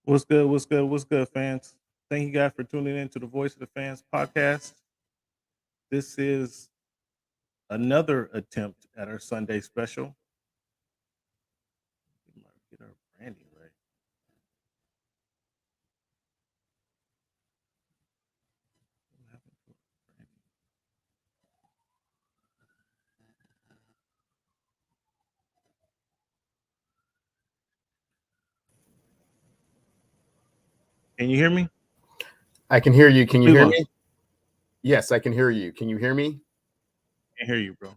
What's good? What's good? What's good, fans? Thank you guys for tuning in to the Voice of the Fans podcast. This is another attempt at our Sunday special. We might get our branding right. What happened to our branding? Can you hear me? I can hear you. Can you hear Cleveland, me? Yes, I can hear you. Can you hear me? can't hear you, bro.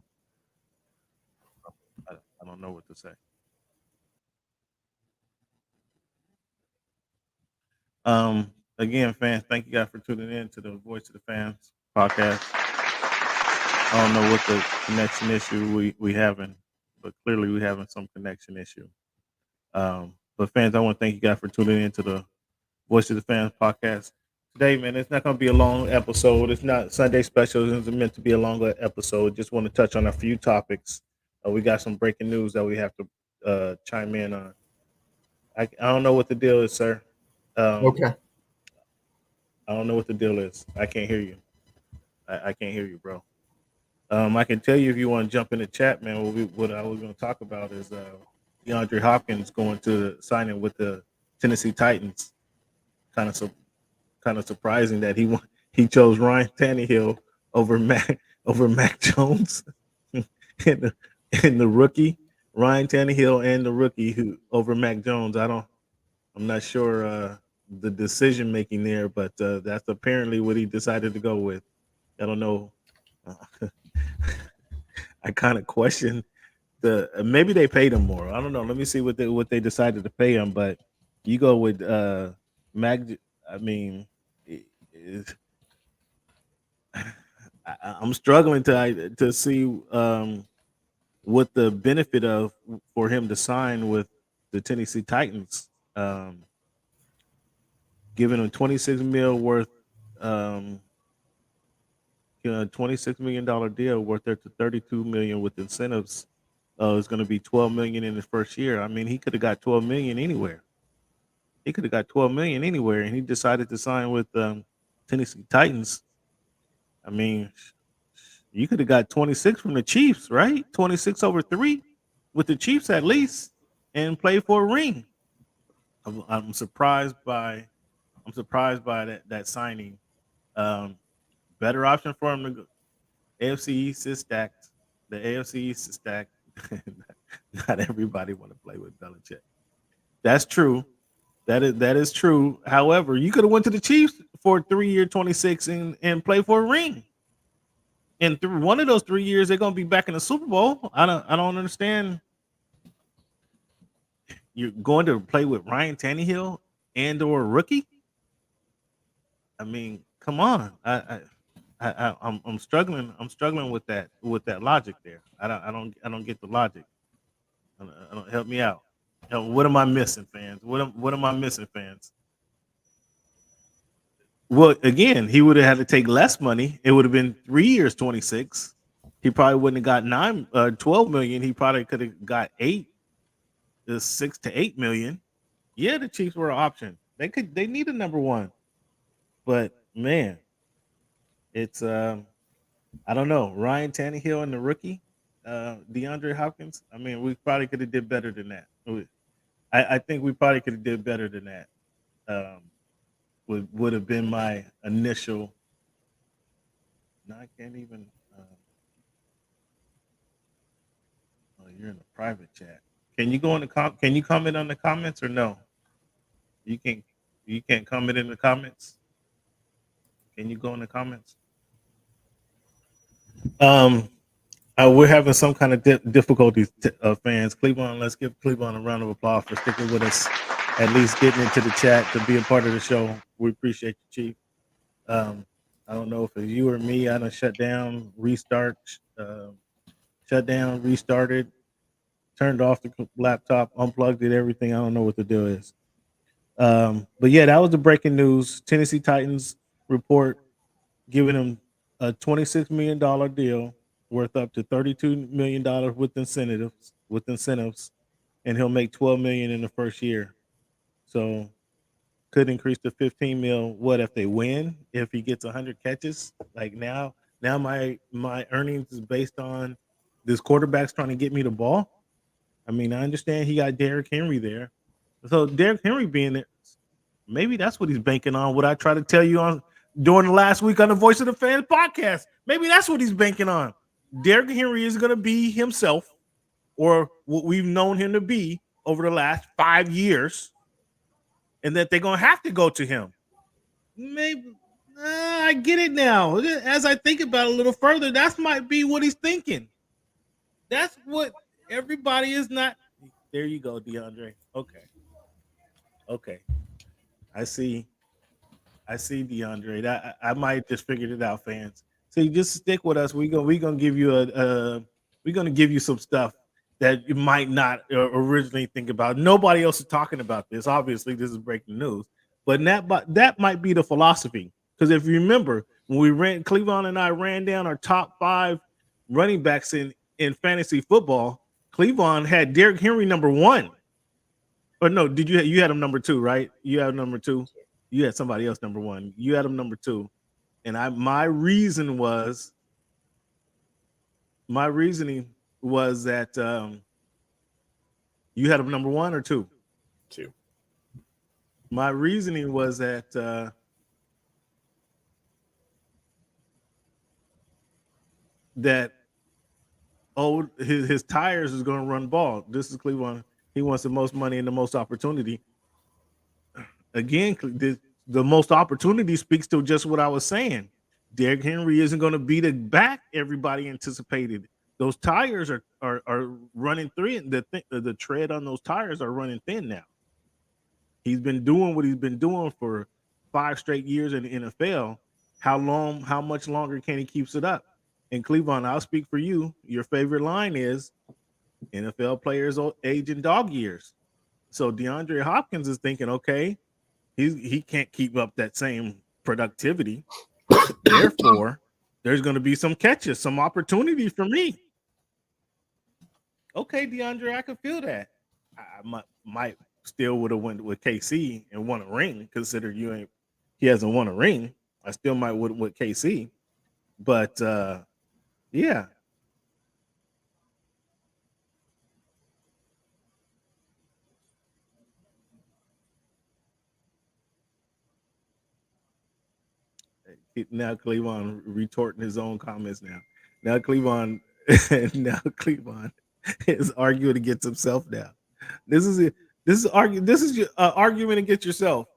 I don't know what to say. Again, fans, thank you guys for tuning in to the Voice of the Fans podcast. I don't know what the connection issue we having, but clearly we having some connection issue. But fans, I want to thank you guys for tuning in to the Voice of the Fans podcast. Today, man, it's not going to be a long episode. It's not Sunday special. It's meant to be a longer episode. Just want to touch on a few topics. We got some breaking news that we have to chime in on. I don't know what the deal is, sir. Um, Okay. I don't know what the deal is. I can't hear you. I can't hear you, bro. I can tell you if you want to jump in the chat, man. What I was going to talk about is Deandre Hopkins going to signing with the Tennessee Titans. Kind of kind of surprising that he chose Ryan Tannehill over Mac Jones and the rookie Ryan Tannehill and the rookie who over Mac Jones. I'm not sure the decision making there, but that's apparently what he decided to go with. I don't know. Uh, I kind of question maybe they paid him more. I don't know. Let me see what they decided to pay him, but you go with Mac. I mean, it, I'm struggling to see what the benefit of for him to sign with the Tennessee Titans, giving him 26 mil worth, um, $26 million deal worth up to 32 million with incentives. It's going to be 12 million in his first year. I mean, he could have got 12 million anywhere. He could have got 12 million anywhere, and he decided to sign with Tennessee Titans. I mean, you could have got 26 from the Chiefs, right? 26 over 3 with the Chiefs at least and play for a ring. I'm surprised by that signing. Um, Better option for him to go. AFC East is stacked. The AFC East is stacked. Not everybody want to play with Belichick. That's true. That is true. However, you could have went to the Chiefs for a 3-year 26 and play for a ring. And through one of those 3 years, they're gonna be back in the Super Bowl. I don't understand. You're going to play with Ryan Tannehill and or a rookie. I mean, come on. I'm struggling. I'm struggling with that logic there. I don't get the logic. I don't help me out. What am I missing, fans? What am I missing, fans? Well, again, he would have had to take less money. It would have been 3 years, 26. He probably wouldn't have got 12 million. He probably could have got 6 to 8 million. Yeah, the Chiefs were an option. They need a number one. But man, it's I don't know. Ryan Tannehill and the rookie, DeAndre Hopkins. I mean, we probably could have did better than that. I think we probably could have did better than that. Um, would have been my initial. No, I can't even. Oh, you're in a private chat. Can you go in the Can you comment on the comments or no? You can. You can't comment in the comments. Can you go in the comments? Um, we're having some kind of difficulties, fans. Cleveland, let's give Cleveland a round of applause for sticking with us, at least getting into the chat to be a part of the show. We appreciate you, Chief. Um, I don't know if it's you or me. I done shut down, shut down, restarted, turned off the laptop, unplugged it, everything. I don't know what the deal is. But yeah, that was the breaking news. Tennessee Titans report giving him a $26 million deal worth up to $32 million with incentives, and he'll make 12 million in the first year. So could increase to 15 mil. What if they win? If he gets 100 catches, like now my earnings is based on this quarterback's trying to get me the ball. I mean, I understand he got Derrick Henry there, so Derrick Henry being there, maybe that's what he's banking on. What I try to tell you on during the last week on the Voice of the Fans podcast, maybe that's what he's banking on. Derrick Henry is going to be himself, or what we've known him to be over the last 5 years, and that they're going to have to go to him. Maybe I get it now. As I think about it a little further, that might be what he's thinking. That's what everybody is not. There you go, DeAndre. Okay. I see, DeAndre. That I might just figured it out, fans. So you just stick with us. We gonna give you we're gonna give you some stuff that you might not originally think about. Nobody else is talking about this. Obviously, this is breaking news, but that might be the philosophy. Because if you remember, when Cleveland and I ran down our top 5 running backs in fantasy football, Cleveland had Derrick Henry number 1. Or no, did you had him number 2, right? You had number 2. You had somebody else number 1. You had him number 2. And my reasoning was that you had him number 1 or 2? 2. My reasoning was that his tires is going to run ball. This is Cleveland. He wants the most money and the most opportunity. Again, the most opportunity speaks to just what I was saying. Derrick Henry isn't going to be the back everybody anticipated. Those tires are running thin. The tread on those tires are running thin now. He's been doing what he's been doing for 5 straight years in the NFL. How much longer can he keep it up? In Cleveland, I'll speak for you. Your favorite line is NFL players age in dog years. So DeAndre Hopkins is thinking, okay, he can't keep up that same productivity. Therefore, there's going to be some catches, some opportunity for me. Okay, DeAndre, I can feel that. I might still would have went with KC and won a ring. Consider he hasn't won a ring. I still might would with KC, but yeah. Now Cleveland retorting his own comments Now Cleveland is arguing against himself now. This is your argument against yourself.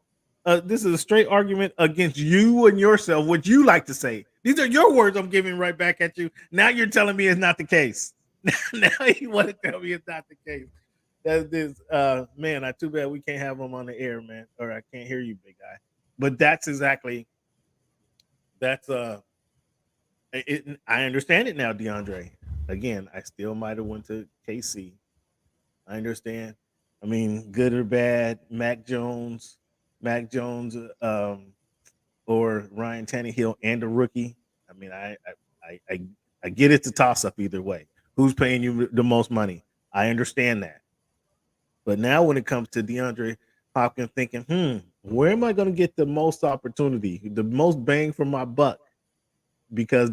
This is a straight argument against you and yourself, what you like to say. These are your words I'm giving right back at you. Now you're telling me it's not the case. Now you want to tell me it's not the case. That's man, too bad we can't have him on the air, man. Or I can't hear you, big guy. But that's I understand it now, DeAndre. Again, I still might have went to KC. I understand. I mean, good or bad, Mac Jones, or Ryan Tannehill and a rookie. I mean, I get it's a toss up either way. Who's paying you the most money? I understand that. But now when it comes to DeAndre Hopkins thinking, where am I going to get the most opportunity, the most bang for my buck? Because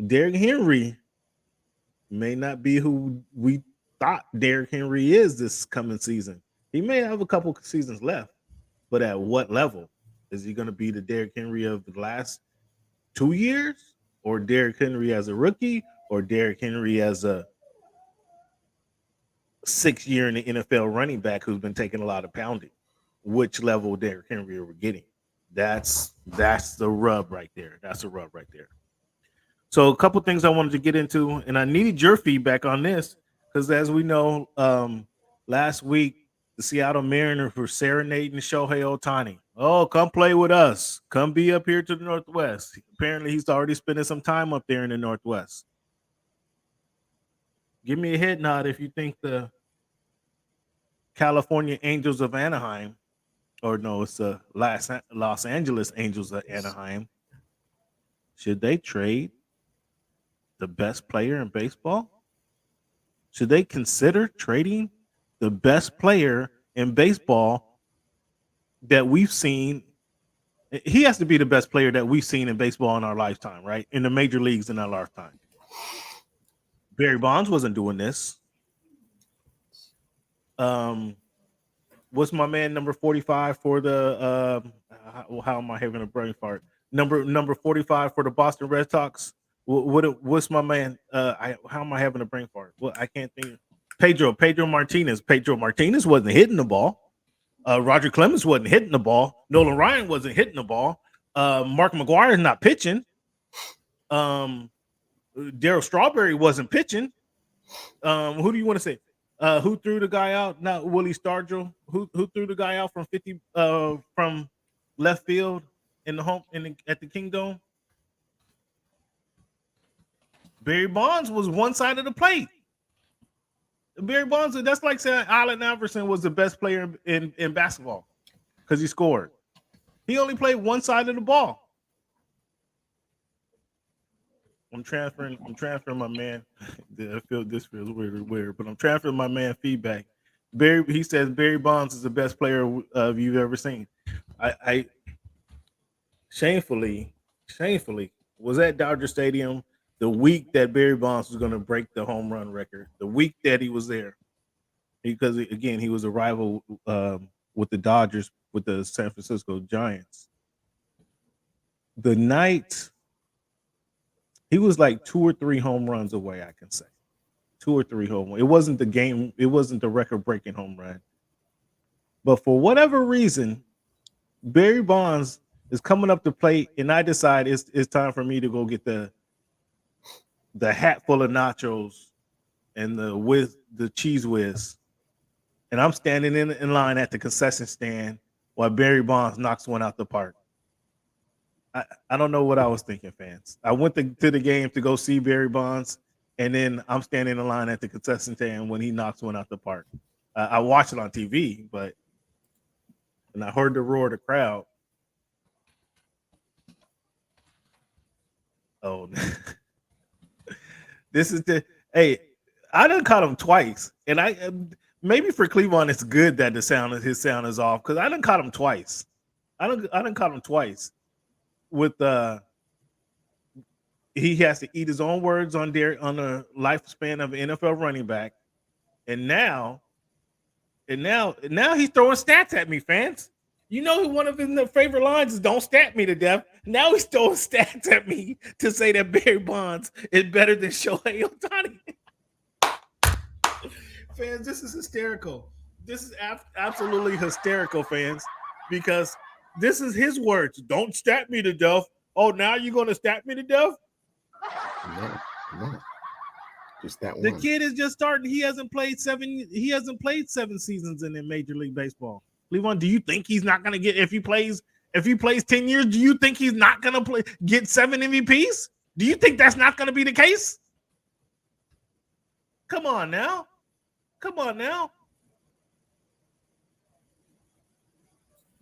Derrick Henry may not be who we thought Derrick Henry is this coming season. He may have a couple seasons left, but at what level? Is he going to be the Derrick Henry of the last 2 years, or Derrick Henry as a rookie, or Derrick Henry as a 6-year in the NFL running back who's been taking a lot of pounding? Which level Derrick Henry are we getting? That's the rub right there. That's the rub right there. So a couple things I wanted to get into, and I needed your feedback on this because, as we know, last week the Seattle Mariners were serenading Shohei Ohtani. Oh, come play with us. Come be up here to the Northwest. Apparently, he's already spending some time up there in the Northwest. Give me a head nod if you think the California Angels of Anaheim, or no, it's the Los Angeles Angels of Anaheim. Should they trade the best player in baseball? Should they consider trading the best player in baseball that we've seen. He has to be the best player that we've seen in baseball in our lifetime, right? In the major leagues in our lifetime. Barry Bonds wasn't doing this. What's my man number 45 for the how am I having a brain fart? Number 45 for the Boston Red Sox. What's my man? How am I having a brain fart? Well, I can't think. Pedro Martinez. Pedro Martinez wasn't hitting the ball. Roger Clemens wasn't hitting the ball. Nolan Ryan wasn't hitting the ball. Mark McGwire is not pitching. Darryl Strawberry wasn't pitching. Who do you want to say? Who threw the guy out? Not Willie Stargell. Who threw the guy out from 50 from left field in the home at the Kingdome? Barry Bonds was one side of the plate. Barry Bonds, that's like saying Allen Iverson was the best player in basketball because he scored. He only played one side of the ball. I'm transferring my man. This feels weird, but I'm transferring my man feedback. He says Barry Bonds is the best player you've ever seen. I shamefully was at Dodger Stadium the week that Barry Bonds was going to break the home run record. The week that he was there, because again he was a rival with the Dodgers with the San Francisco Giants. The night. He was like 2 or 3 home runs away, I can say. 2 or 3 home runs. It wasn't the game. It wasn't the record-breaking home run. But for whatever reason, Barry Bonds is coming up to plate, and I decide it's time for me to go get the hat full of nachos and the cheese whiz. And I'm standing in line at the concession stand while Barry Bonds knocks one out the park. I don't know what I was thinking, fans. I went to the game to go see Barry Bonds, and then I'm standing in line at the concession stand when he knocks one out the park. I watched it on TV, and I heard the roar of the crowd. Oh, this is I done caught him twice, and maybe for Cleveland it's good that his sound is off because I done caught him twice. I done caught him twice. With he has to eat his own words on the lifespan of an NFL running back, and now he's throwing stats at me, fans. You know, one of his favorite lines is "Don't stat me to death." Now he's throwing stats at me to say that Barry Bonds is better than Shohei Ohtani. Fans, this is hysterical. This is absolutely hysterical, fans, because this is his words. Don't stat me to death. Oh, now you're going to stat me to death? No. Just that one. The kid is just starting. He hasn't played 7 seasons in the Major League Baseball. Cleveland, do you think he's not going to get if he plays 10 years, do you think he's not going to get 7 MVPs? Do you think that's not going to be the case? Come on now.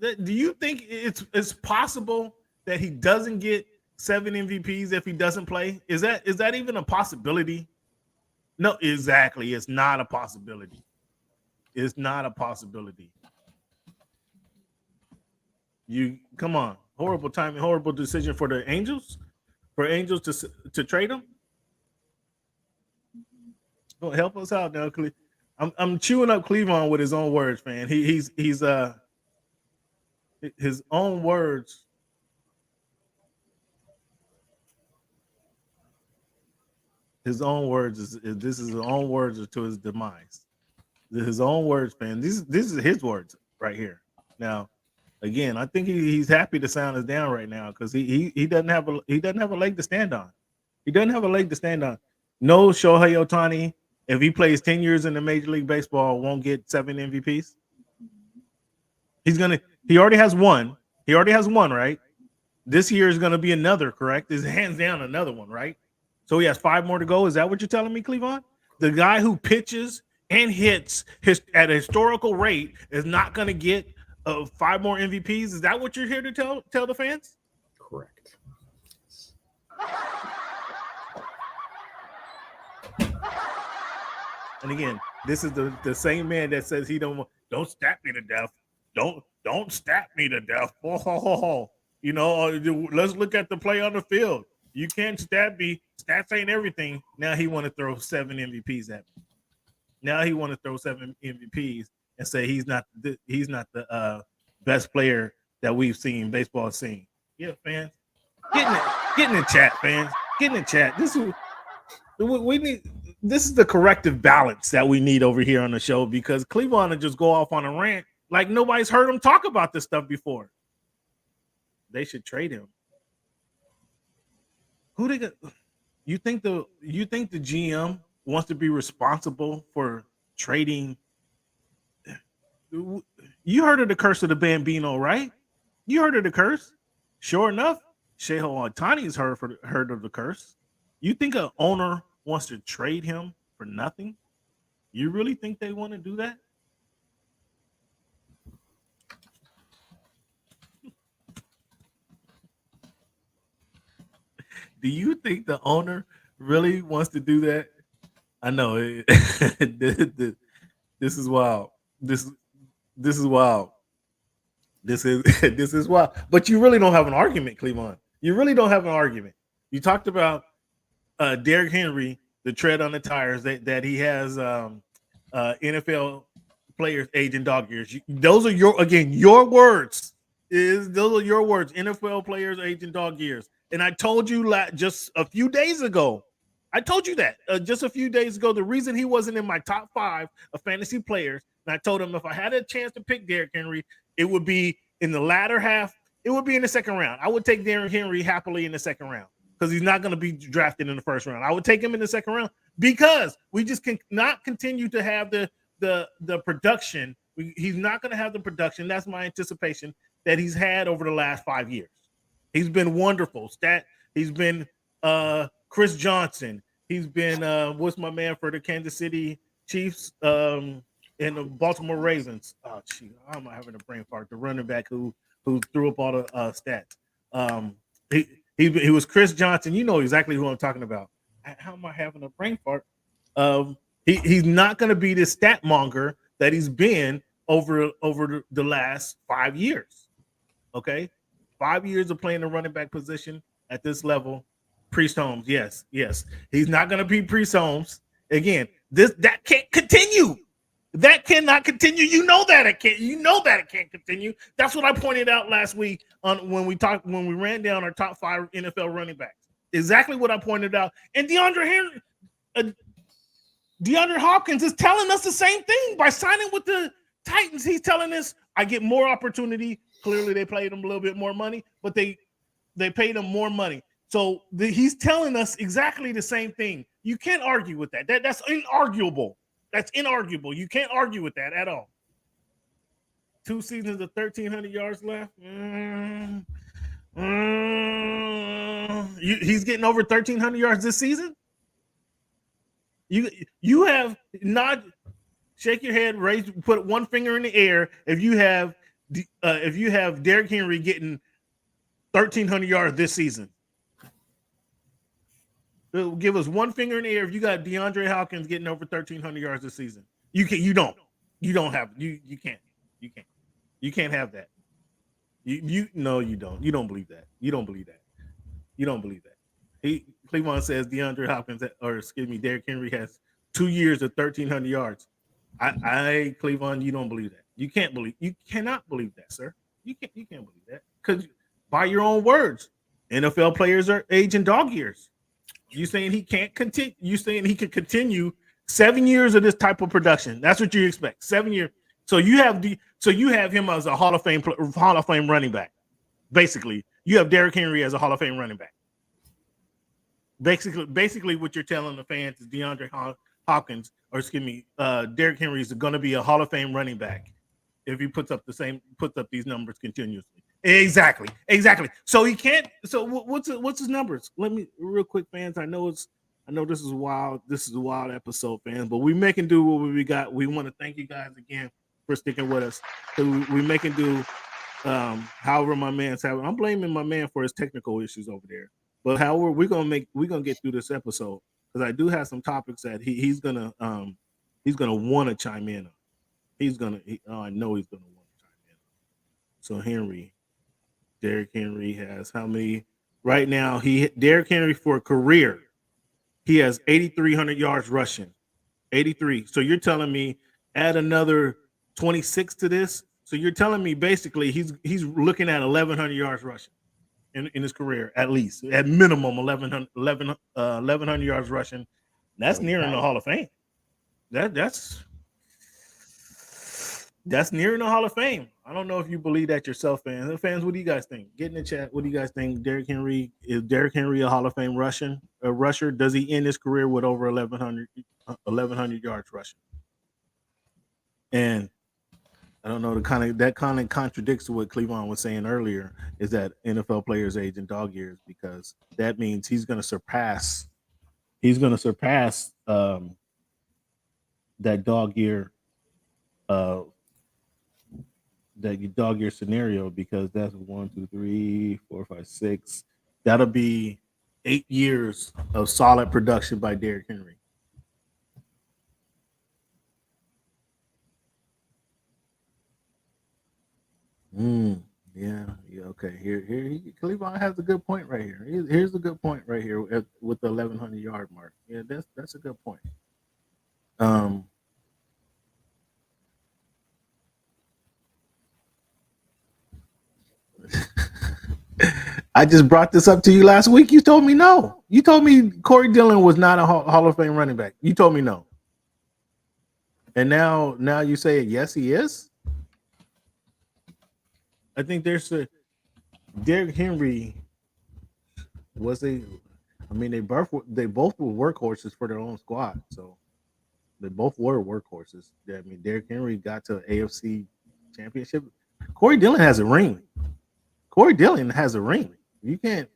Do you think it's possible that he doesn't get 7 MVPs if he doesn't play? Is that even a possibility? No, exactly. It's not a possibility. It's not a possibility. You come on. Horrible timing, horrible decision for the Angels. For Angels to trade him. Oh, help us out now, Cleveland. I'm chewing up Cleveland with his own words, man. He's his own words. His own words this is his own words to his demise. His own words, man. This is his words right here. Now, again, I think he's happy the sound is down right now because he doesn't have a leg to stand on. He doesn't have a leg to stand on. No, Shohei Ohtani, if he plays 10 years in the Major League Baseball, won't get 7 MVPs. He already has one. He already has one, right? This year is gonna be another, correct? Is hands down another one, right? So he has 5 more to go. Is that what you're telling me, Cleveland? The guy who pitches and hits at a historical rate is not gonna get 5 more MVPs. Is that what you're here to tell the fans? Correct. And again, this is the same man that says he don't stat me to death. Don't stat me to death. You know, let's look at the play on the field. You can't stat me. Stats ain't everything. Now he want to throw 7 MVPs at me. Now he want to throw 7 MVPs and say he's not the best player that we've seen baseball seen. Yeah, fans, get in the chat, fans. Get in the chat. This is we need. This is the corrective balance that we need over here on the show because Cleveland will just go off on a rant like nobody's heard him talk about this stuff before. They should trade him. Who they got? You think the GM wants to be responsible for trading? You heard of the curse of the Bambino, right? You heard of the curse. Sure enough, Shohei Ohtani's heard of the curse. You think an owner wants to trade him for nothing? You really think they want to do that? Do you think the owner really wants to do that? I know this is wild. This is wild. This is wild. But you really don't have an argument, Cleveland. You really don't have an argument. You talked about Derrick Henry, the tread on the tires that he has NFL players aging dog years. Those are your words. Those are your words. NFL players aging dog years. And I told you just a few days ago. I told you that just a few days ago. The reason he wasn't in my top 5 of fantasy players, and I told him if I had a chance to pick Derrick Henry, it would be in the latter half. It would be in the second round. I would take Derrick Henry happily in the second round because he's not going to be drafted in the first round. I would take him in the second round because we just cannot continue to have the production. He's not going to have the production. That's my anticipation that he's had over the last 5 years. He's been wonderful. He's been Chris Johnson. He's been what's my man for the Kansas City Chiefs and the Baltimore Ravens. Oh, gee, I'm having a brain fart. The running back who threw up all the stats. He was Chris Johnson. You know exactly who I'm talking about. How am I having a brain fart? He's not going to be the stat monger that he's been over the last 5 years. Okay, 5 years of playing the running back position at this level. Priest Holmes, yes. He's not going to be Priest Holmes again. That can't continue. That cannot continue. You know that it can't. You know that it can't continue. That's what I pointed out last week when we ran down our top 5 NFL running backs. Exactly what I pointed out. And DeAndre Hopkins is telling us the same thing by signing with the Titans. He's telling us I get more opportunity. Clearly, they paid him a little bit more money, but they paid him more money. So he's telling us exactly the same thing. You can't argue with that. That's inarguable. That's inarguable. You can't argue with that at all. 2 seasons of 1,300 yards left. He's getting over 1,300 yards this season. You have not shake your head, raise, put one finger in the air if you have Derrick Henry getting 1,300 yards this season. Give us one finger in the air if you got DeAndre Hopkins getting over 1,300 yards this season. You don't have you can't have that. No, you don't. You don't believe that. You don't believe that. Cleveland says DeAndre Hopkins, Derrick Henry has 2 years of 1,300 yards. Cleveland, you don't believe that. You cannot believe that, sir. You can't believe that because by your own words, NFL players are aging dog years. You saying he can't continue? You saying he could continue 7 years of this type of production? That's what you expect. 7 years. So you have him as a Hall of Fame running back. Basically, you have Derrick Henry as a Hall of Fame running back. Basically, what you're telling the fans is DeAndre Hopkins, Derrick Henry is going to be a Hall of Fame running back if he puts up these numbers continuously. Exactly. So he can't. So what's his numbers? Let me real quick, fans. I know this is wild. This is a wild episode, fans. But we making do what we got. We want to thank you guys again for sticking with us. So we making do. However, my man's having. I'm blaming my man for his technical issues over there. But however, we're gonna get through this episode because I do have some topics that he's gonna want to chime in on. I know he's gonna want to chime in on. So Derrick Henry has how many right now? Derrick Henry for a career, he has 8,300 yards rushing. 83. So you're telling me add another 26 to this. So you're telling me basically he's looking at 1,100 yards rushing in his career, at least, at minimum 1,100 yards rushing. That's nearing the Okay. Hall of Fame. That's nearing the Hall of Fame. I don't know if you believe that yourself, fans. Fans, what do you guys think? Get in the chat. What do you guys think? Derrick Henry a Hall of Fame rusher? Does he end his career with over 1,100 yards rushing? And I don't know that kind of contradicts to what Cleveland was saying earlier. Is that NFL players age in dog years because that means he's going to surpass that dog year uh that dog year scenario because that's 1, 2, 3, 4, 5, 6. That'll be 8 years of solid production by Derrick Henry. Mm, yeah, okay. Cleveland has a good point right here. Here's a good point right here with the 1,100 yard mark. Yeah, that's a good point. Um, I just brought this up to you last week. You told me no. You told me Corey Dillon was not a Hall of Fame running back. You told me no, and now you say yes, he is. I think there's a Derrick Henry was a. I mean, they both were workhorses for their own squad. So they both were workhorses. I mean, Derrick Henry got to AFC Championship. Corey Dillon has a ring. Corey Dillon has a ring. You can't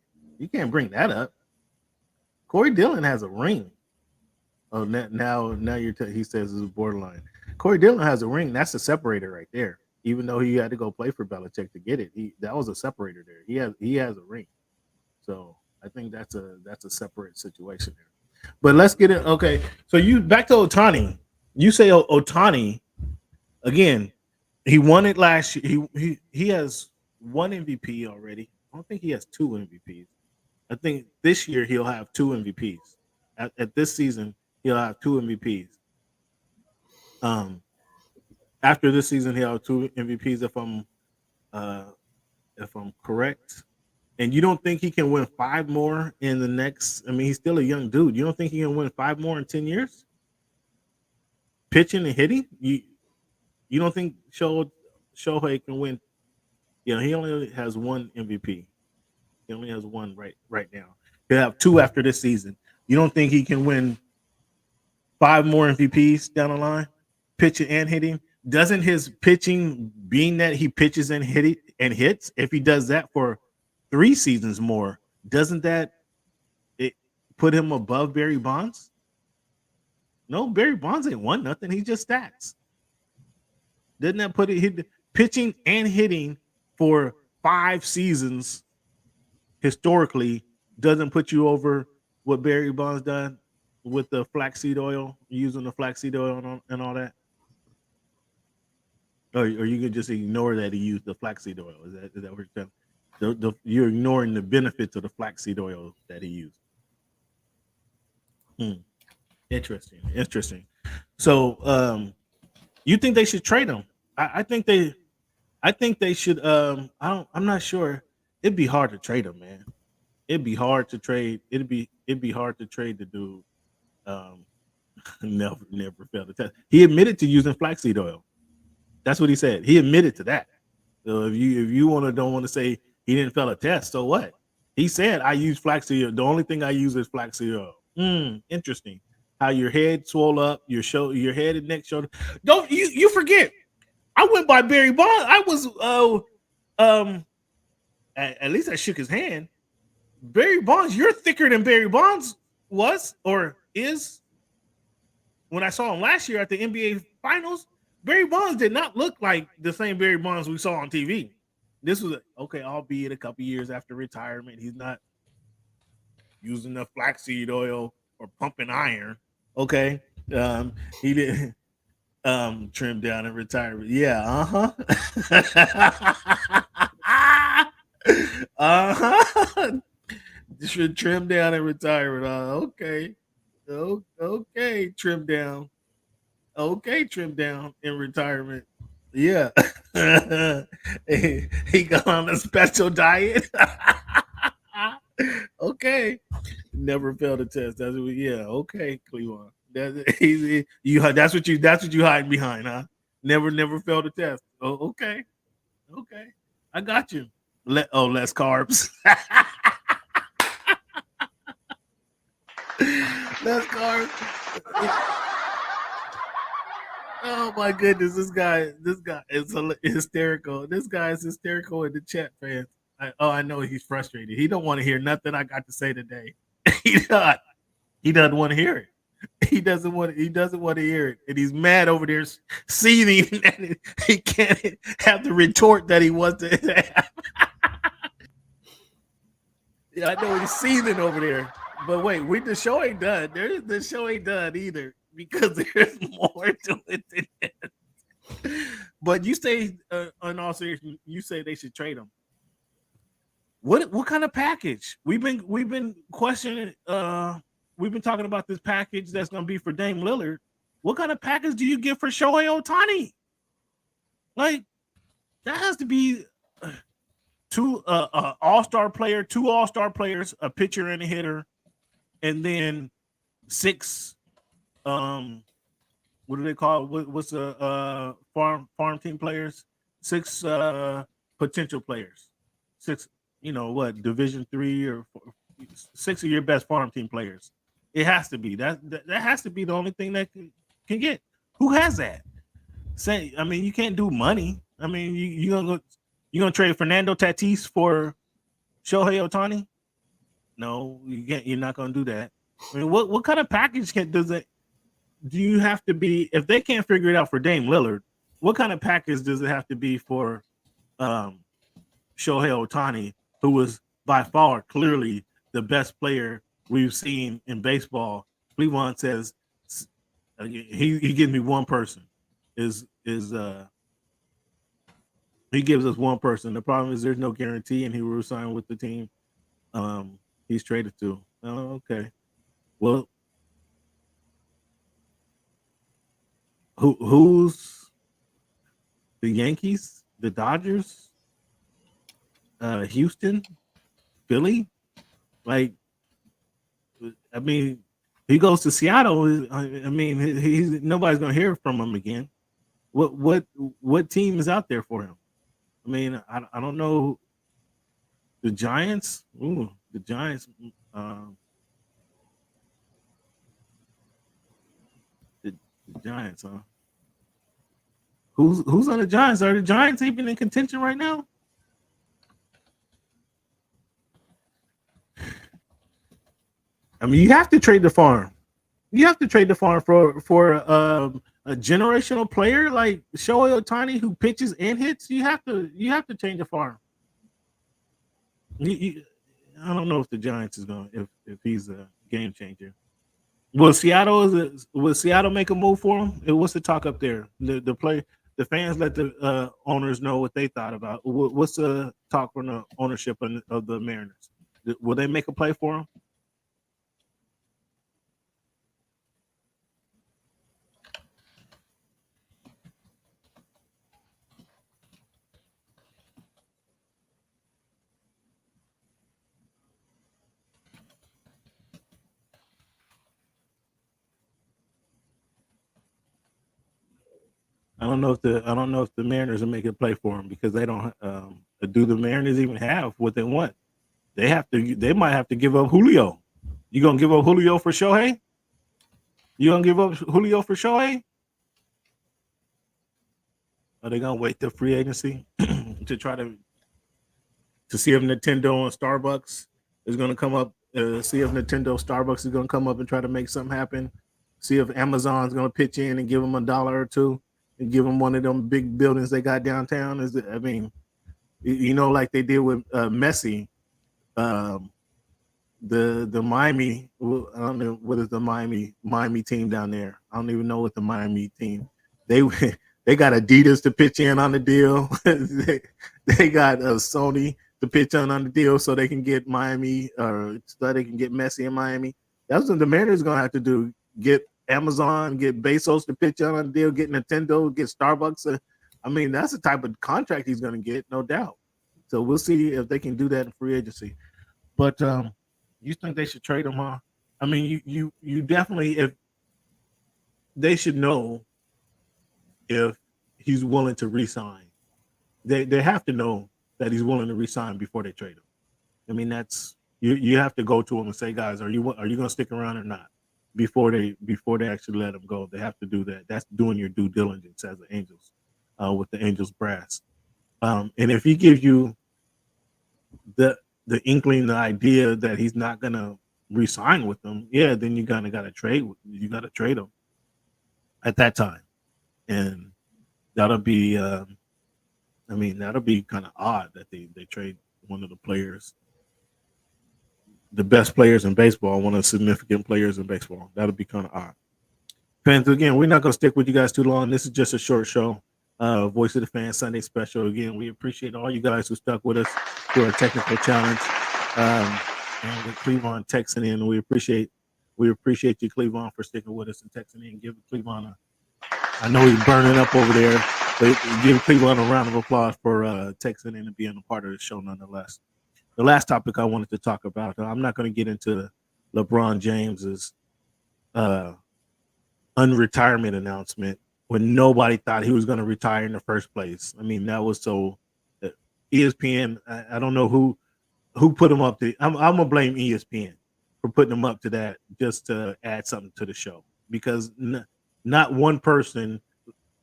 bring that up. Corey Dillon has a ring. Oh, now he says it's borderline. Corey Dillon has a ring. That's a separator right there. Even though he had to go play for Belichick to get it, that was a separator there. He has a ring. So I think that's a separate situation there. But let's get it. Okay, so you back to Otani. You say Otani again. He won it last year. He has one MVP already. I don't think he has two MVPs. I think this year he'll have two MVPs. At this season, he'll have two MVPs. Um, After this season, he'll have two MVPs uh, if I'm correct. And you don't think he can win five more in the next? I mean, he's still a young dude. You don't think he can win five more in 10 years? Pitching and hitting, you don't think Shohei can win? He only has one MVP. He only has one right now. He'll have two after this season. You don't think he can win five more MVPs down the line, pitching and hitting? Doesn't his pitching, being that he pitches and hits, if he does that for 3 seasons more, doesn't that it put him above Barry Bonds? No, Barry Bonds ain't won nothing. He just stats. Didn't that put it pitching and hitting for 5 seasons historically doesn't put you over what Barry Bonds done with the flaxseed oil, using the flaxseed oil and all that? Or you could just ignore that he used the flaxseed oil. Is that what you're saying? You're ignoring the benefits of the flaxseed oil that he used. Interesting. So, you think they should trade him? I think they should. I'm not sure. It'd be hard to trade him, man. It'd be hard to trade. It'd be hard to trade the dude. Um, never failed the test. He admitted to using flaxseed oil. That's what he said. He admitted to that. So if you don't want to say he didn't fail a test, so what? He said I use flaxseed oil. The only thing I use is flaxseed oil. Interesting. How your head swole up, your head and neck, shoulder. Don't you forget? I went by Barry Bonds. I was at least I shook his hand. Barry Bonds, you're thicker than Barry Bonds was or is. When I saw him last year at the NBA Finals, Barry Bonds did not look like the same Barry Bonds we saw on TV. This was okay, albeit a couple years after retirement. He's not using the flaxseed oil or pumping iron. Okay, he did. Trim down in retirement. Yeah, uh-huh. uh-huh. Should trim down in retirement. Okay. Okay, trim down. Okay, trim down in retirement. Yeah. he got on a special diet. Okay. Never failed a test. That's what yeah, okay, Cleveland. That's what you hiding behind, huh? Never failed a test. Oh, okay. Okay. I got you. Less carbs. Less carbs. Oh my goodness, this guy is hysterical. This guy is hysterical in the chat, fans. I know he's frustrated. He don't want to hear nothing I got to say today. he not. He doesn't want to hear it. He doesn't want. He doesn't want to hear it, and he's mad over there, seething, and he can't have the retort that he wants to have. Yeah, I know he's seething over there. But wait, the show ain't done. The show ain't done either because there's more to it than that. But you say, in all seriousness, you say they should trade him. What kind of package? We've been questioning. We've been talking about this package that's going to be for Dame Lillard. What kind of package do you get for Shohei Ohtani? Like that has to be two all-star player, two all-star players, a pitcher and a hitter, and then six. What do they call it? What's the farm team players? Six potential players. Six. You know what? Division 3 or 6 of your best farm team players. It has to be that has to be the only thing that can get. Who has that? I mean, you can't do money. I mean, you gonna trade Fernando Tatis for Shohei Ohtani? No, you can't. You're not gonna do that. I mean, what kind of package do you have to be if they can't figure it out for Dame Lillard? What kind of package does it have to be for Shohei Ohtani, who was by far clearly the best player we've seen in baseball? Cleveland says he gives me one person. He gives us one person. The problem is there's no guarantee, and he will resign with the team he's traded to. Oh, okay. Well, who's the Yankees, the Dodgers, Houston, Philly? Like, I mean, he goes to Seattle. I mean, he's nobody's gonna hear from him again. What team is out there for him? I mean, I don't know. The Giants. Ooh, the Giants. The Giants, huh? Who's on the Giants? Are the Giants even in contention right now? I mean, you have to trade the farm. You have to trade the farm for a generational player like Shohei Ohtani who pitches and hits. You have to change the farm. I don't know if the Giants is going if he's a game changer. Will Seattle make a move for him? What's the talk up there? The fans let the owners know what they thought about. What's the talk from the ownership of the Mariners? Will they make a play for him? I don't know if the Mariners will make a play for him because they don't. Do the Mariners even have what they want? They might have to give up Julio. You gonna give up Julio for Shohei? You gonna give up Julio for Shohei? Are they gonna wait till free agency to try to see if Nintendo and Starbucks is gonna come up? See if Nintendo Starbucks is gonna come up and try to make something happen. See if Amazon's gonna pitch in and give them $1 or $2 and give them one of them big buildings they got downtown. I mean, like they did with Messi. The Miami, I don't know what is the Miami team down there. I don't even know what the Miami team They they got Adidas to pitch in on the deal. they got Sony to pitch on the deal so they can get Miami, so they can get Messi in Miami. That's what the Mariners going to have to do. Get Amazon, get Bezos to pitch on the deal, get Nintendo, get Starbucks. I mean, that's the type of contract he's going to get, no doubt. So we'll see if they can do that in free agency. But you think they should trade him, huh? I mean, you definitely, if they should know if he's willing to resign. They have to know that he's willing to resign before they trade him. I mean, that's you have to go to him and say, guys, are you going to stick around or not? Before they actually let him go, they have to do that. That's doing your due diligence as the Angels, with the Angels brass. And if he gives you the inkling, the idea that he's not going to re-sign with them, yeah, then you kind of got to trade. You got to trade him at that time, and that'll be. I mean, that'll be kind of odd that they trade one of the players, the best players in baseball, one of the significant players in baseball. That'll be kind of odd. Fans, again, we're not going to stick with you guys too long. This is just a short show. Voice of the Fan Sunday special. Again, we appreciate all you guys who stuck with us through our technical challenge. And with Cleveland texting in, we appreciate you, Cleveland, for sticking with us and texting in. Give Cleveland I know he's burning up over there, but give Cleveland a round of applause for texting in and being a part of the show nonetheless. The last topic I wanted to talk about, I'm not going to get into LeBron James's unretirement announcement when nobody thought he was going to retire in the first place. I mean, that was so ESPN. I don't know who put him up to. I'm gonna blame ESPN for putting him up to that just to add something to the show, because not one person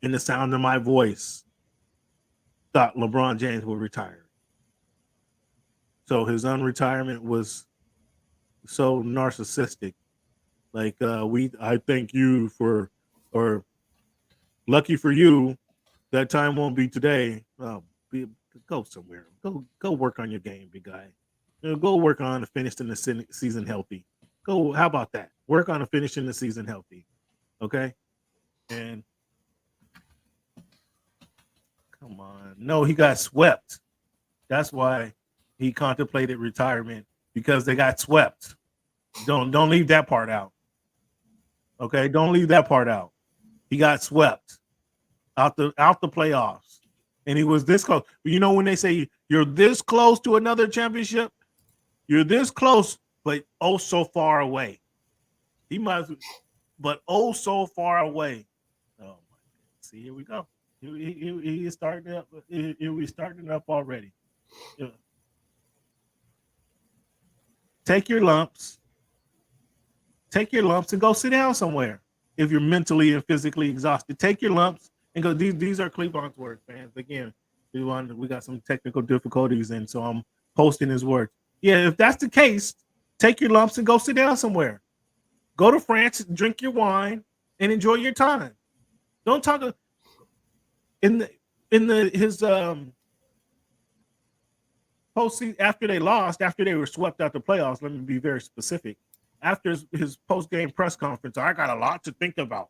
in the sound of my voice thought LeBron James would retire. So his unretirement was so narcissistic. Like, I thank you for, or lucky for you, that time won't be today. Go somewhere. Go work on your game, big guy. Go work on finishing the season healthy. Go. How about that? Work on finishing the season healthy. Okay. And come on, no, he got swept. That's why he contemplated retirement, because they got swept. Don't leave that part out. Okay, don't leave that part out. He got swept out the playoffs, and he was this close. You know, when they say you're this close to another championship, you're this close, but oh so far away. He must, but oh so far away. Oh my God. See, here we go. He is starting up. He's starting up already. Yeah. Take your lumps and go sit down somewhere. If you're mentally and physically exhausted, take your lumps and go. These are Cleveland's words, fans. Again, we got some technical difficulties, and so I'm posting his words. Yeah, if that's the case, take your lumps and go sit down somewhere. Go to France, drink your wine, and enjoy your time. Don't talk his postseason after they lost, after they were swept out the playoffs. Let me be very specific. After his post-game press conference, I got a lot to think about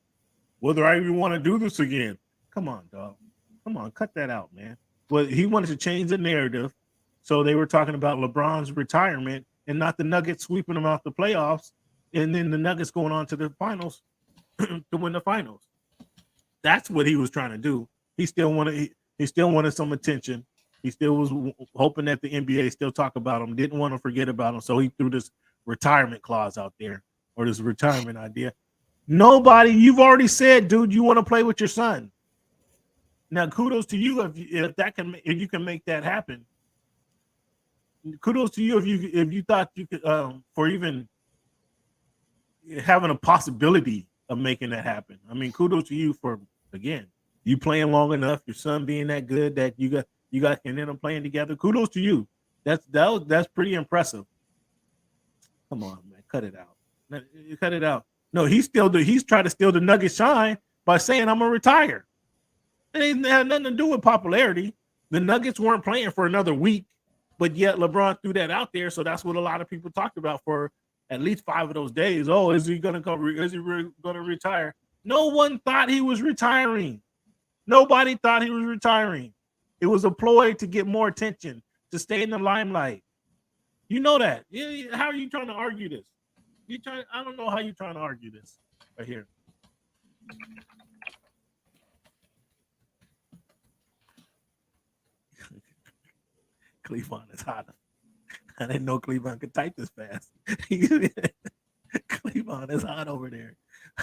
whether I even want to do this again. Come on, dog. Come on, cut that out, man. Well, he wanted to change the narrative, so they were talking about LeBron's retirement and not the Nuggets sweeping him out the playoffs, and then the Nuggets going on to the finals to win the finals. That's what he was trying to do. He still wanted some attention. He still was hoping that the NBA still talk about him, didn't want to forget about him, so he threw this retirement clause out there, or this retirement idea. Nobody, you've already said, dude, you want to play with your son. Now, kudos to you if you can make that happen. Kudos to you if you thought you could, for even having a possibility of making that happen. I mean, kudos to you for, again, you playing long enough, your son being that good that you guys can end up playing together. Kudos to you. That's pretty impressive. Come on, man, cut it out. Cut it out. No, he's trying to steal the Nuggets shine by saying I'm gonna retire. It had nothing to do with popularity. The Nuggets weren't playing for another week, but yet LeBron threw that out there. So that's what a lot of people talked about for at least 5 of those days. Oh, is he gonna go? Is he going to retire? No one thought he was retiring. Nobody thought he was retiring. It was a ploy to get more attention, to stay in the limelight. You know that. How are you trying to argue this? I don't know how you're trying to argue this right here. Cleveland is hot. I didn't know Cleveland could type this fast. Cleveland is hot over there.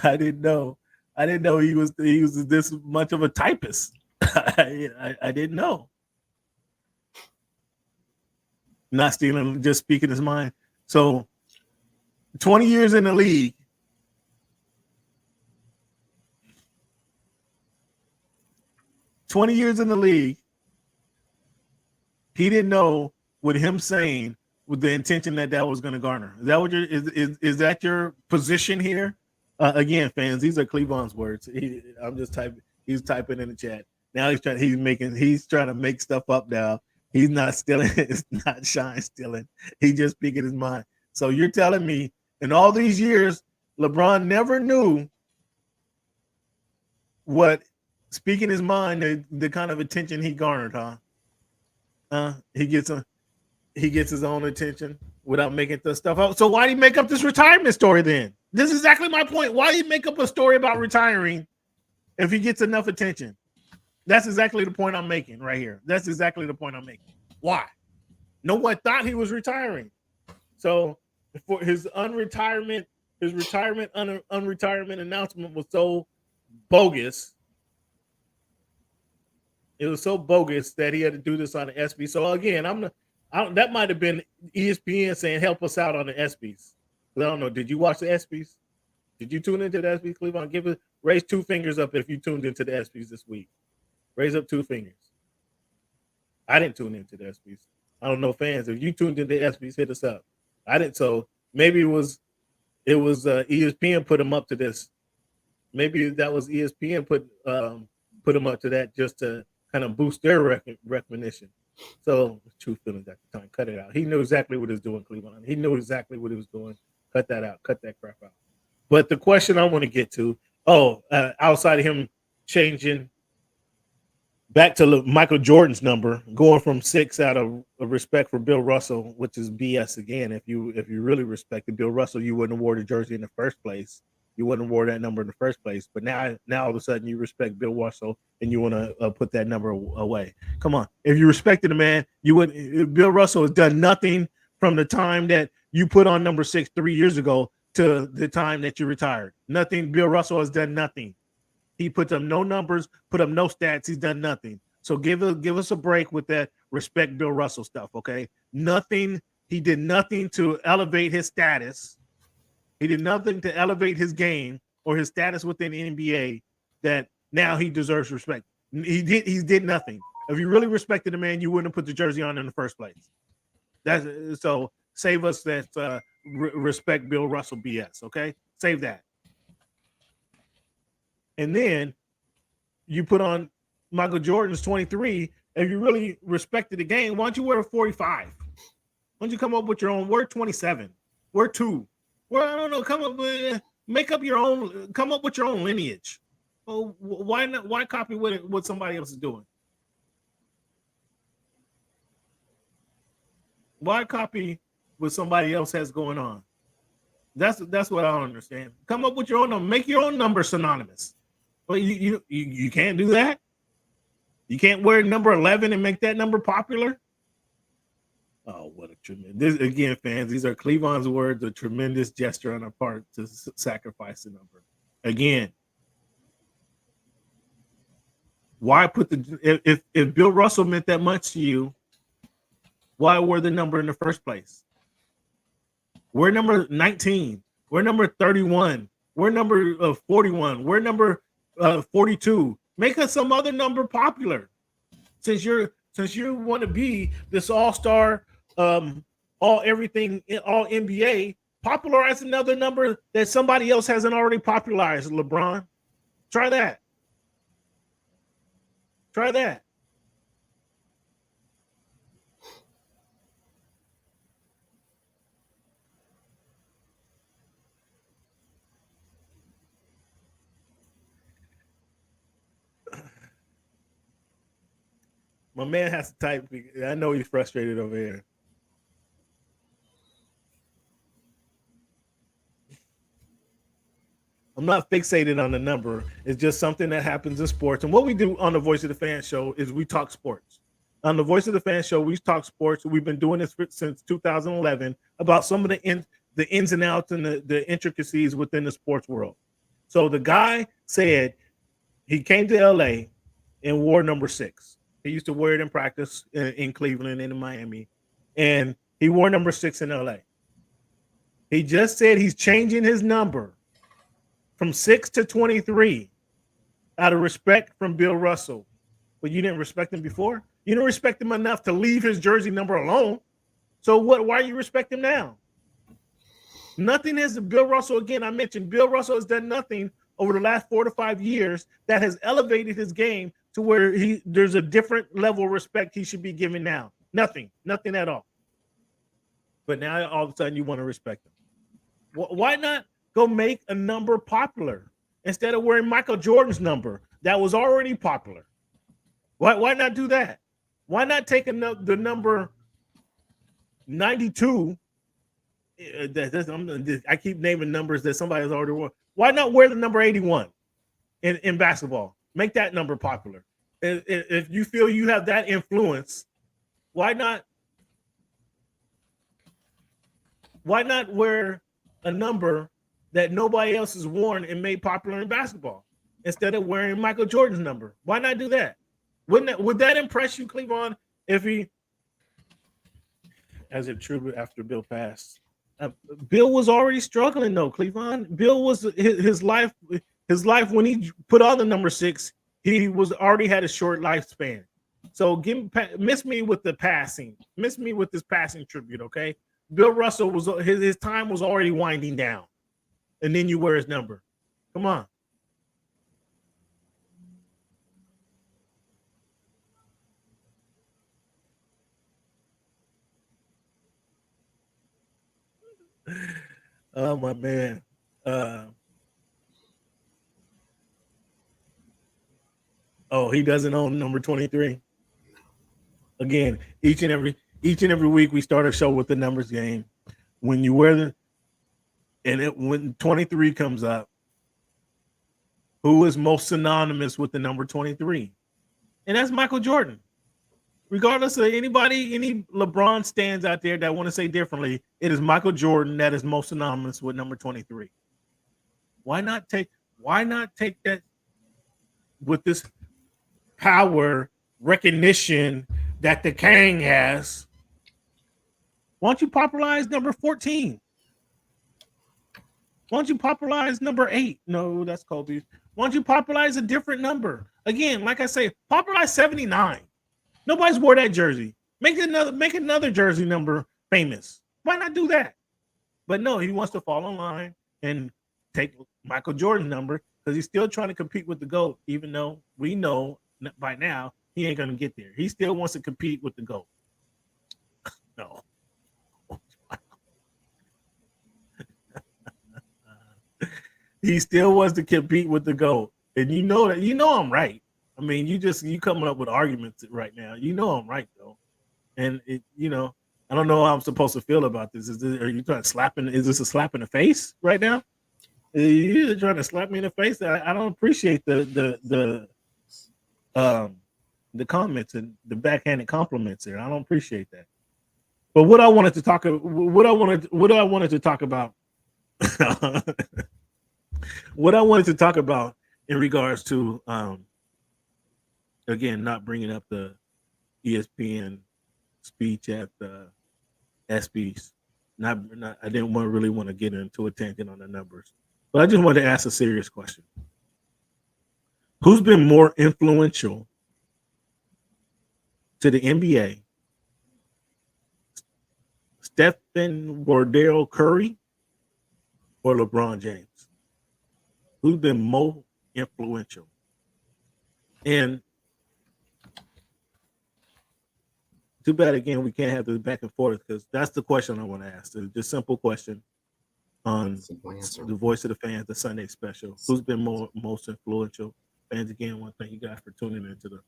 I didn't know. I didn't know he was this much of a typist. I didn't know. Not stealing, just speaking his mind. So 20 years in the league. 20 years in the league. He didn't know with him saying with the intention that was going to garner. Is that what is that your position here? Again, fans, these are Cleveland's words. I'm just typing. He's typing in the chat. Now he's trying to make stuff up now. He's not stealing. It's not Shine stealing. He's just speaking his mind. So you're telling me in all these years, LeBron never knew what speaking his mind, the kind of attention he garnered, huh? He gets his own attention without making the stuff up. So why did he make up this retirement story then? This is exactly my point. Why did he make up a story about retiring if he gets enough attention? That's exactly the point I'm making right here. That's exactly the point I'm making. Why? No one thought he was retiring. So for his unretirement announcement was so bogus. It was so bogus that he had to do this on the SB. So again, that might have been ESPN saying, "Help us out on the SBs." I don't know. Did you watch the SBs? Did you tune into the SBs, Cleveland? Raise 2 fingers up if you tuned into the SBs this week. Raise up 2 fingers. I didn't tune into the SBs. I don't know, fans. If you tuned into the SBs, hit us up. I didn't. So maybe it was ESPN put them up to this. Maybe that was ESPN put them up to that just to kind of boost their recognition. So true feelings at the time. Cut it out. He knew exactly what he was doing, Cleveland. He knew exactly what he was doing. Cut that out. Cut that crap out. But the question I want to get to, outside of him changing back to Michael Jordan's number, going from 6 out of respect for Bill Russell, which is BS again. If you really respected Bill Russell, you wouldn't have worn the jersey in the first place. You wouldn't have worn that number in the first place. But now all of a sudden you respect Bill Russell and you want to put that number away. Come on. If you respected the man, you would. Bill Russell has done nothing from the time that you put on number 6 3 years ago to the time that you retired. Nothing. Bill Russell has done nothing. He puts up no numbers, put up no stats. He's done nothing. So give us a break with that respect Bill Russell stuff, okay? Nothing. He did nothing to elevate his status. He did nothing to elevate his game or his status within the NBA that now he deserves respect. He did nothing. If you really respected the man, you wouldn't have put the jersey on in the first place. So save us that respect Bill Russell BS, okay? Save that. And then you put on Michael Jordan's 23. If you really respected the game, why don't you wear a 45? Why don't you come up with your own? Wear 27. Wear 2. Well, I don't know. Come up with make up your own. Come up with your own lineage. Well, why not? Why copy what somebody else is doing? Why copy what somebody else has going on? That's what I don't understand. Come up with your own number. Make your own number synonymous. Well, you can't do that. You can't wear number 11 and make that number popular. Oh, what a tremendous! Again, fans, these are Cleveland's words. A tremendous gesture on our part to sacrifice the number. Again, why put if Bill Russell meant that much to you? Why wear the number in the first place? We're number 19. We're number 31. We're number 41. We're number 42. Make us some other number popular. Since you want to be this all-star, all everything, all NBA, popularize another number that somebody else hasn't already popularized. LeBron, try that. Try that. My man has to type. I know he's frustrated over here. I'm not fixated on the number. It's just something that happens in sports. And what we do on the Voice of the Fan show is we talk sports. On the Voice of the Fan show, we talk sports. We've been doing this since 2011 about some of the ins and outs and the intricacies within the sports world. So the guy said he came to LA and wore number 6. He used to wear it in practice in Cleveland and in Miami. And he wore number 6 in LA. He just said he's changing his number from 6 to 23 out of respect from Bill Russell. But you didn't respect him before? You didn't respect him enough to leave his jersey number alone. So why you respect him now? Nothing has Bill Russell, again, I mentioned Bill Russell has done nothing over the last 4 to 5 years that has elevated his game to where there's a different level of respect he should be given now. Nothing at all. But now all of a sudden you want to respect him. Why not go make a number popular instead of wearing Michael Jordan's number that was already popular? Why not do that? Why not take the number 92? I keep naming numbers that somebody has already worn. Why not wear the number 81 in basketball? Make that number popular. If you feel you have that influence, why not wear a number that nobody else has worn and made popular in basketball instead of wearing Michael Jordan's number? Why not do that? Would that impress you, Cleveland, if he, as a tribute after Bill passed? Bill was already struggling though, Cleveland. Bill was his life when he put on the number 6, he was already had a short lifespan. So miss me with the passing. Miss me with this passing tribute, okay? Bill Russell was his time was already winding down. And then you wear his number. Come on. Oh my man. He doesn't own number 23. Again, each and every week we start a show with the numbers game. When you wear when 23 comes up, who is most synonymous with the number 23? And that's Michael Jordan. Regardless of any LeBron stands out there that want to say differently, it is Michael Jordan that is most synonymous with number 23. Why not take that with this power recognition that the King has? Why don't you popularize number 14? Why don't you popularize number 8? No, that's Kobe. Why don't you popularize a different number? Again, like I say, popularize 79. Nobody's wore that jersey. Make another jersey number famous. Why not do that? But no, he wants to fall in line and take Michael Jordan's number because he's still trying to compete with the GOAT, even though we know by now he ain't going to get there. He still wants to compete with the GOAT. No. He still wants to compete with the GOAT. And you know I'm right. I mean, you coming up with arguments right now. You know I'm right though. And I don't know how I'm supposed to feel about this. Are you trying to is this a slap in the face right now? You're trying to slap me in the face. I don't appreciate the comments and the backhanded compliments there. I don't appreciate that. But what I wanted to talk about what I wanted to talk about in regards to again, not bringing up the ESPN speech at the ESPYs. I didn't really want to get into a tangent on the numbers, but I just wanted to ask a serious question. Who's been more influential to the NBA? Stephen Wardell Curry or LeBron James? Who's been more influential? And too bad again we can't have this back and forth because that's the question I want to ask. It's just a simple question on the Voice of the Fans, the Sunday special. Who's been most influential? Fans, again, want to thank you guys for tuning into the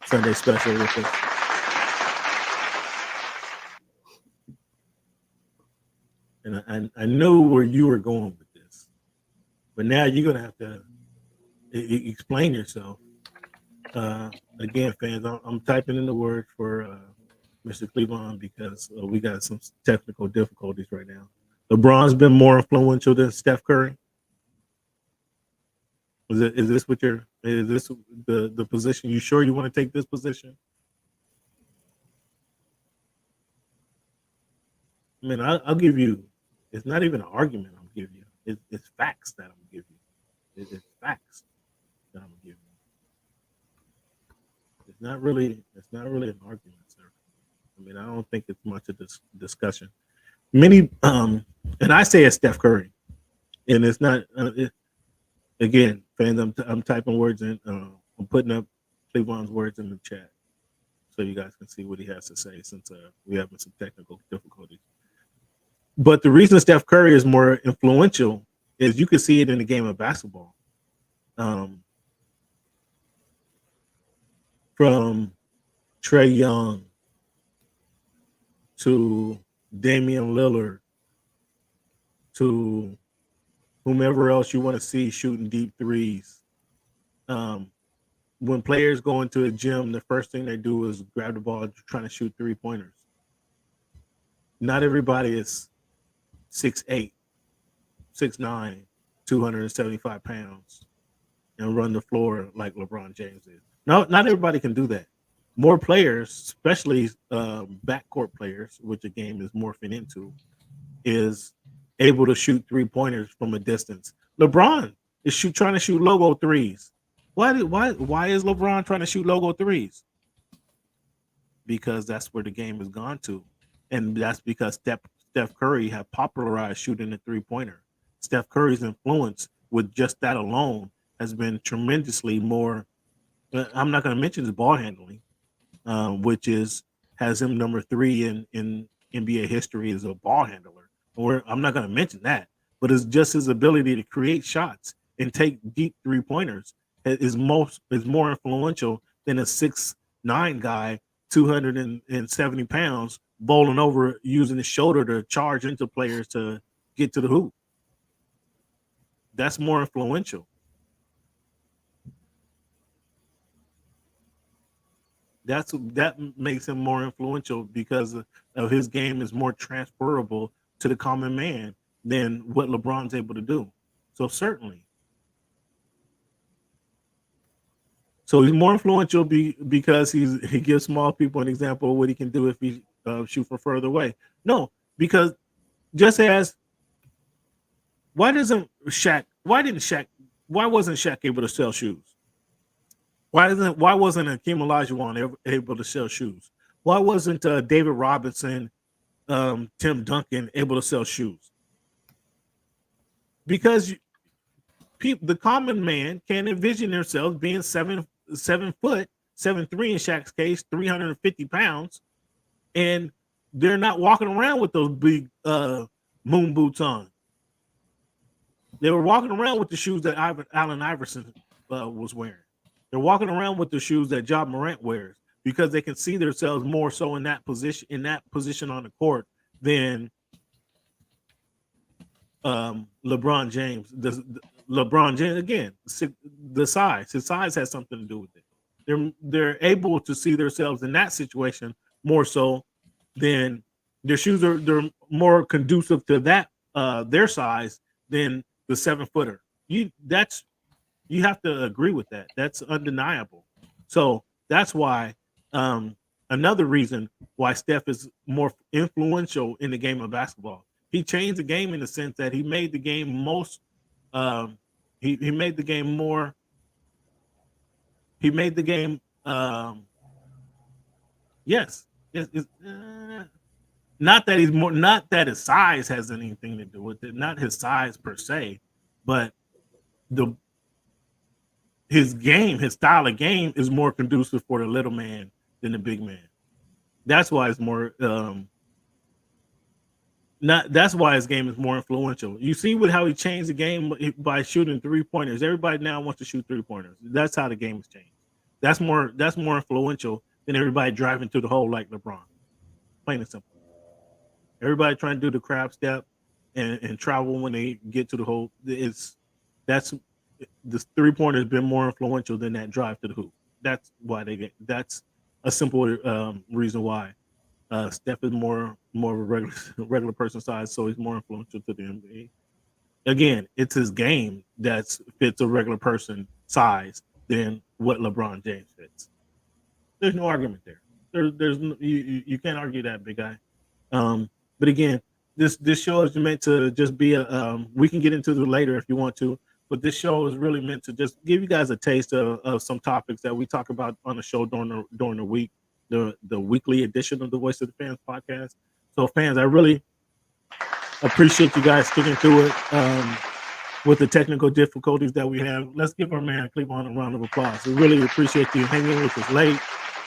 Sunday special with us. and I knew where you were going with this, but now you're gonna have to explain yourself. Again, fans, I'm typing in the word for Mr. Cleveland because we got some technical difficulties right now. LeBron's been more influential than Steph Curry. Is this what you're? Is this the position? You sure you want to take this position? I mean, I'll give you. It's not even an argument. I'm giving you. It's facts that I'm giving you. It's facts that I'm giving you. It's not really. It's not really an argument, sir. I mean, I don't think it's much of this discussion. Many, and I say it's Steph Curry, and it's not. Again, fans, I'm typing words in. I'm putting up Cleveland's words in the chat so you guys can see what he has to say since we having some technical difficulties. But the reason Steph Curry is more influential is you can see it in the game of basketball. From Trae Young to Damian Lillard to whomever else you want to see shooting deep threes. When players go into a gym, the first thing they do is grab the ball trying to shoot 3-pointers. Not everybody is 6'8", 6'9", 275 pounds and run the floor like LeBron James is. No, not everybody can do that. More players, especially backcourt players, which the game is morphing into, is able to shoot 3-pointers from a distance. LeBron is trying to shoot logo threes. Why is LeBron trying to shoot logo threes? Because that's where the game has gone to. And that's because Steph Curry have popularized shooting the 3-pointer. Steph Curry's influence with just that alone has been tremendously more. I'm not going to mention his ball handling, which has him number 3 in NBA history as a ball handler. I'm not going to mention that, but it's just his ability to create shots and take deep 3-pointers is more influential than a 6'9" guy, 270 pounds, bowling over using his shoulder to charge into players to get to the hoop. That's more influential. That makes him more influential because of his game is more transferable to the common man than what LeBron's able to do. So certainly. So he's more influential because he gives small people an example of what he can do if he shoot from further away. No, because just as why wasn't Shaq able to sell shoes? Why wasn't Hakeem Olajuwon able to sell shoes? Why wasn't David Robinson, Tim Duncan able to sell shoes? Because the common man can envision themselves being 7 foot, 7'3" in Shaq's case, 350 pounds, and they're not walking around with those big moon boots on. They were walking around with the shoes that Allen Iverson was wearing. They're walking around with the shoes that Ja Morant wears because they can see themselves more so in that position on the court than LeBron James. LeBron James, again, the size. His size has something to do with it. They're able to see themselves in that situation more so than their shoes they're more conducive to that their size than the 7-footer. You have to agree with that. That's undeniable. So that's why another reason why Steph is more influential in the game of basketball. He changed the game in the sense that he made the game most. He made the game more. He made the game. Yes. Not that he's more. Not that his size has anything to do with it. Not his size per se, but his game, his style of game is more conducive for the little man than the big man. That's why it's more. That's why his game is more influential. You see with how he changed the game by shooting 3-pointers. Everybody now wants to shoot 3-pointers. That's how the game has changed. That's more influential than everybody driving through the hole like LeBron. Plain and simple. Everybody trying to do the crab step and travel when they get to the hoop. That's the 3-pointer has been more influential than that drive to the hoop. That's why they get. That's a simple reason why. Steph is more of a regular person size, so he's more influential to the NBA. Again, it's his game that fits a regular person size than what LeBron James fits. There's no argument there. There's you can't argue that, big guy. But again, this show is meant to just be a. We can get into it later if you want to, but this show is really meant to just give you guys a taste of some topics that we talk about on the show during the week, the weekly edition of the Voice of the Fans podcast. So, fans, I really appreciate you guys sticking through it. With the technical difficulties that we have, let's give our man Cleveland a round of applause. We really appreciate you hanging with us late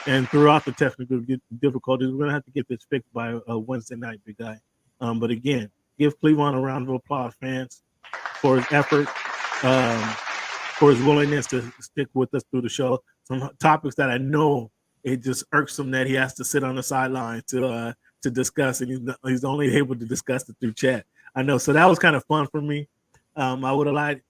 and throughout the technical difficulties. We're going to have to get this fixed by Wednesday night, big guy. But again, give Cleveland a round of applause, fans, for his effort, for his willingness to stick with us through the show. Some topics that I know it just irks him that he has to sit on the sideline to discuss, and he's only able to discuss it through chat. I know, so that was kind of fun for me. I would have liked.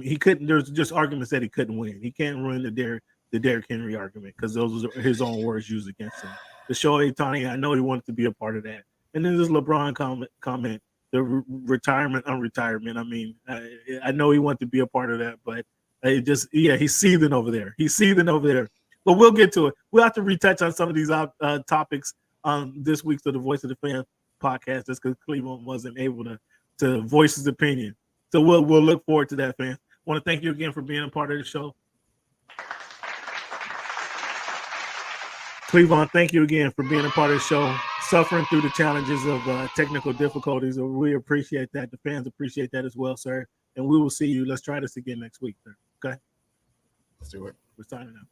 He couldn't. There's just arguments that he couldn't win. He can't win the Derrick Henry argument because those are his own words used against him. The Shohei Ohtani, I know he wanted to be a part of that. And then this LeBron comment, the retirement, unretirement. I mean, I know he wanted to be a part of that, but he's seething over there. He's seething over there. But we'll get to it. We'll have to retouch on some of these topics on this week's of the Voice of the Fans podcast, just because Cleveland wasn't able to voice his opinion. So we'll look forward to that, fans. I want to thank you again for being a part of the show. Cleveland, thank you again for being a part of the show, suffering through the challenges of technical difficulties. We appreciate that. The fans appreciate that as well, sir. And we will see you. Let's try this again next week, sir. Okay? Let's do it. We're signing out.